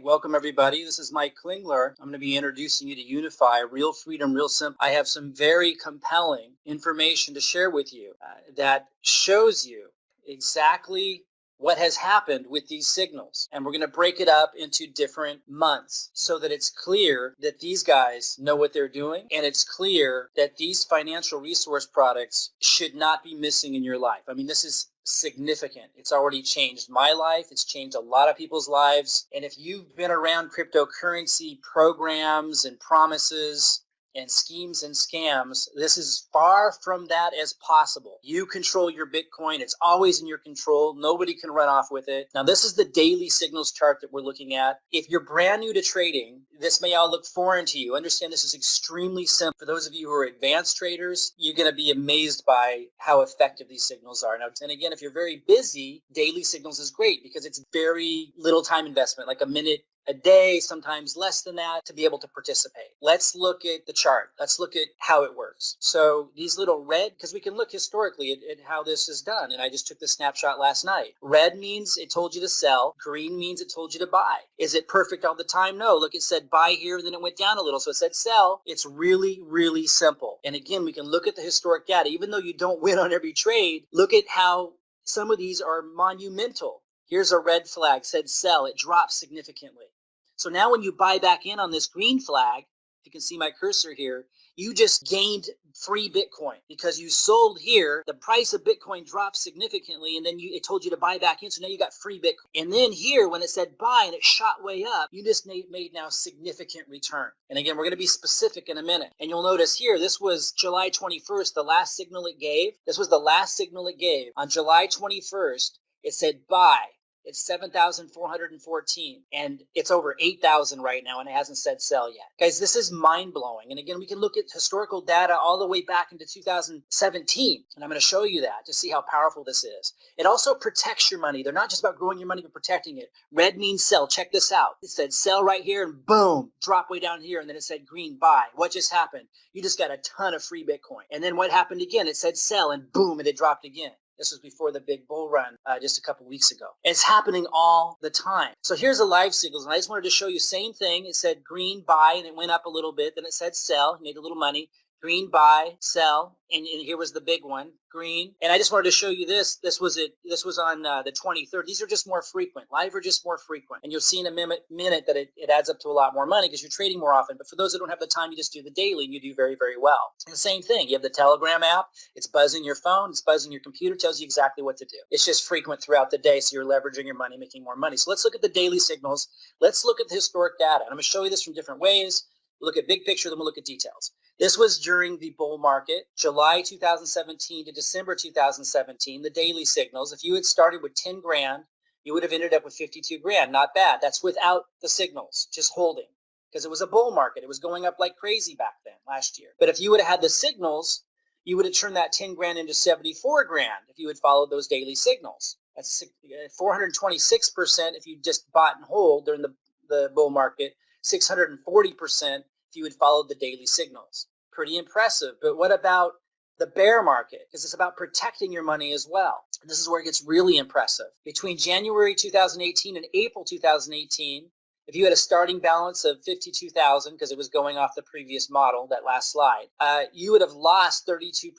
welcome everybody. This is Mike Klingler. I'm going to be introducing you to Unifii, Real Freedom, Real Simple. I have some very compelling information to share with you that shows you exactly what has happened with these signals. And we're going to break it up into different months so that it's clear that these guys know what they're doing, and it's clear that these financial resource products should not be missing in your life. I mean, this is significant. It's already changed my life. It's changed a lot of people's lives. And if you've been around cryptocurrency programs and promises and schemes and scams, this is far from that as possible. You control your Bitcoin. It's always in your control. Nobody can run off with it. Now, this is the daily signals chart that we're looking at. If you're brand new to trading, this may all look foreign to you. Understand this is extremely simple. For those of you who are advanced traders, you're going to be amazed by how effective these signals are. Now, and again, if you're very busy, daily signals is great because it's very little time investment, like a minute a day, sometimes less than that, to be able to participate. Let's look at the chart. Let's look at how it works. So these little red, because we can look historically at how this is done, and I just took the snapshot last night. Red means it told you to sell. Green means it told you to buy. Is it perfect all the time? No. Look, it said buy here, and then it went down a little, so it said sell. It's really, really simple. And again, we can look at the historic data. Even though you don't win on every trade, look at how some of these are monumental. Here's a red flag, said sell. It dropped significantly. So now when you buy back in on this green flag, you can see my cursor here, you just gained free Bitcoin because you sold here. The price of Bitcoin dropped significantly, and then it told you to buy back in, so now you got free Bitcoin. And then here, when it said buy and it shot way up, you just made now significant return. And again, we're going to be specific in a minute. And you'll notice here, this was July 21st, the last signal it gave. This was the last signal it gave. On July 21st, it said buy. It's 7,414, and it's over 8,000 right now, and it hasn't said sell yet. Guys, this is mind-blowing. And again, we can look at historical data all the way back into 2017, and I'm going to show you that to see how powerful this is. It also protects your money. They're not just about growing your money, but protecting it. Red means sell. Check this out. It said sell right here, and boom, drop way down here, and then it said green, buy. What just happened? You just got a ton of free Bitcoin. And then what happened again? It said sell, and boom, and it dropped again. This was before the big bull run just a couple weeks ago. It's happening all the time. So here's the live signals, and I just wanted to show you same thing. It said green, buy, and it went up a little bit. Then it said sell, made a little money. Green, buy, sell, and here was the big one, green. And I just wanted to show you this. This was on the 23rd. These are just more frequent. Live are just more frequent. And you'll see in a minute that it adds up to a lot more money because you're trading more often. But for those that don't have the time, you just do the daily, and you do very, very well. And the same thing. You have the Telegram app. It's buzzing your phone. It's buzzing your computer. Tells you exactly what to do. It's just frequent throughout the day, so you're leveraging your money, making more money. So let's look at the daily signals. Let's look at the historic data. And I'm going to show you this from different ways. We'll look at big picture, then we'll look at details. This was during the bull market, July 2017 to December 2017, the daily signals. If you had started with 10 grand, you would have ended up with 52 grand. Not bad. That's without the signals, just holding, because it was a bull market. It was going up like crazy back then, last year. But if you would have had the signals, you would have turned that 10 grand into 74 grand if you had followed those daily signals. That's 426% if you just bought and hold during the bull market, 640% if you had followed the daily signals. Pretty impressive. But what about the bear market? Because it's about protecting your money as well. This is where it gets really impressive. Between January 2018 and April 2018, if you had a starting balance of 52,000, because it was going off the previous model, that last slide, you would have lost 32%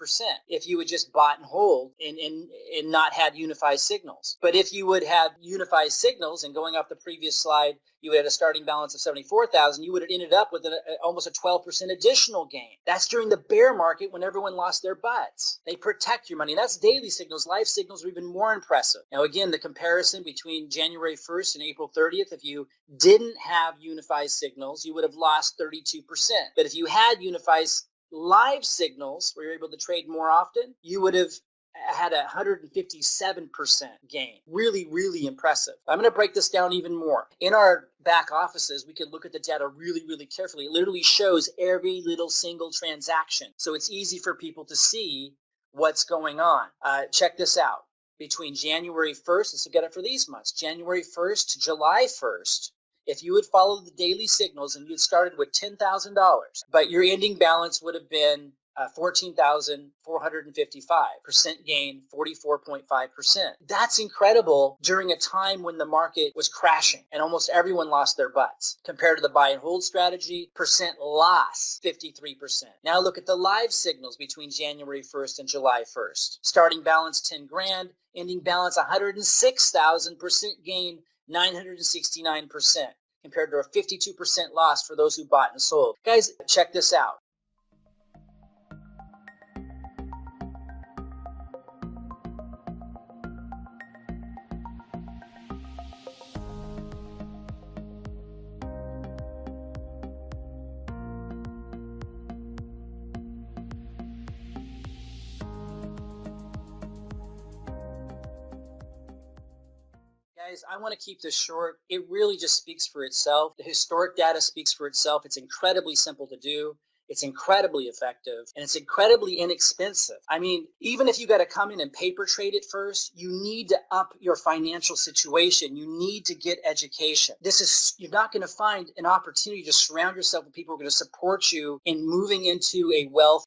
if you had just bought and hold and not had Unifii Signals. But if you would have Unifii Signals, and going off the previous slide, you had a starting balance of 74,000, you would have ended up with almost a 12% additional gain. That's during the bear market when everyone lost their butts. They protect your money. That's daily signals. Live signals are even more impressive. Now, again, the comparison between January 1st and April 30th, if you didn't have Unifii Signals, you would have lost 32%. But if you had Unifii's live signals, where you're able to trade more often, you would have had a 157% gain. Really, really impressive. I'm going to break this down even more. In our back offices, we can look at the data really, really carefully. It literally shows every little single transaction. So it's easy for people to see what's going on. Check this out. Between January 1st, let's look at it for these months, January 1st to July 1st, if you had followed the daily signals and you had started with $10,000, but your ending balance would have been 14,455%, gain 44.5%. That's incredible during a time when the market was crashing and almost everyone lost their butts. Compared to the buy and hold strategy, percent loss 53%. Now look at the live signals between January 1st and July 1st. Starting balance 10 grand, ending balance 106,000%, gain 969%, compared to a 52% loss for those who bought and sold. Guys, check this out. Guys, I want to keep this short. It really just speaks for itself. The historic data speaks for itself. It's incredibly simple to do. It's incredibly effective, and it's incredibly inexpensive. I mean, even if you got to come in and paper trade it first, you need to up your financial situation. You need to get education. You're not going to find an opportunity to surround yourself with people who are going to support you in moving into a wealth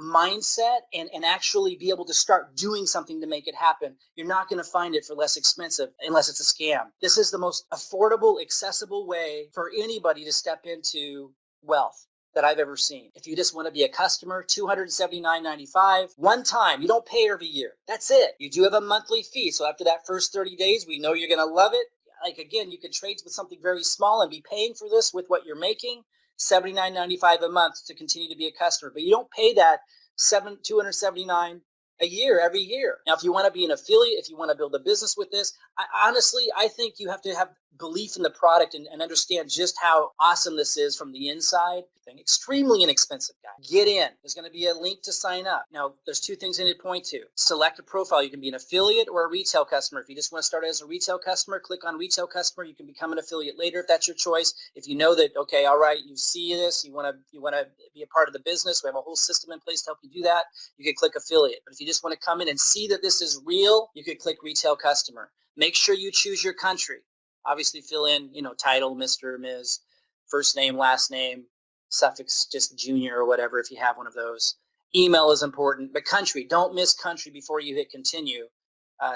mindset and actually be able to start doing something to make it happen. You're not going to find it for less expensive unless it's a scam. This is the most affordable, accessible way for anybody to step into wealth that I've ever seen. If you just want to be a customer, $279.95 one time. You don't pay every year. That's it. You do have a monthly fee. So after that first 30 days, we know you're going to love it. Like again, you can trade with something very small and be paying for this with what you're making. $79.95 a month to continue to be a customer. But you don't pay that $279 a year every year. Now, if you want to be an affiliate, if you want to build a business with this, I think you have to have belief in the product and understand just how awesome this is from the inside. Extremely inexpensive, guys. Get in. There's going to be a link to sign up. Now, there's two things I need to point to. Select a profile. You can be an affiliate or a retail customer. If you just want to start as a retail customer, click on retail customer. You can become an affiliate later if that's your choice. If you know that, okay, all right, you see this, you want to be a part of the business, we have a whole system in place to help you do that, you can click affiliate. But if you just want to come in and see that this is real, you could click retail customer. Make sure you choose your country. Obviously fill in, title, Mr., Ms., first name, last name, suffix, just junior or whatever if you have one of those. Email is important, but country, don't miss country before you hit continue.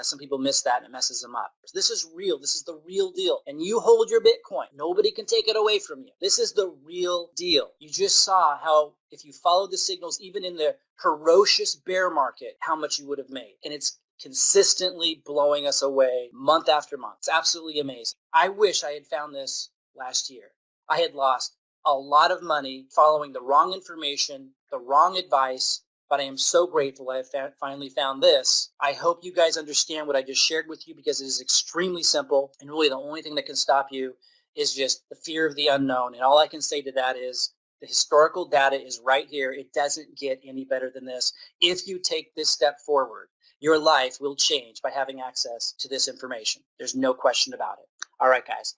Some people miss that and it messes them up. This is real. This is the real deal. And you hold your Bitcoin. Nobody can take it away from you. This is the real deal. You just saw how if you followed the signals, even in the ferocious bear market, how much you would have made. And it's consistently blowing us away month after month. It's absolutely amazing. I wish I had found this last year. I had lost a lot of money following the wrong information, the wrong advice, but I am so grateful I have finally found this. I hope you guys understand what I just shared with you because it is extremely simple, and really the only thing that can stop you is just the fear of the unknown. And all I can say to that is the historical data is right here. It doesn't get any better than this. If you take this step forward, your life will change by having access to this information. There's no question about it. All right, guys.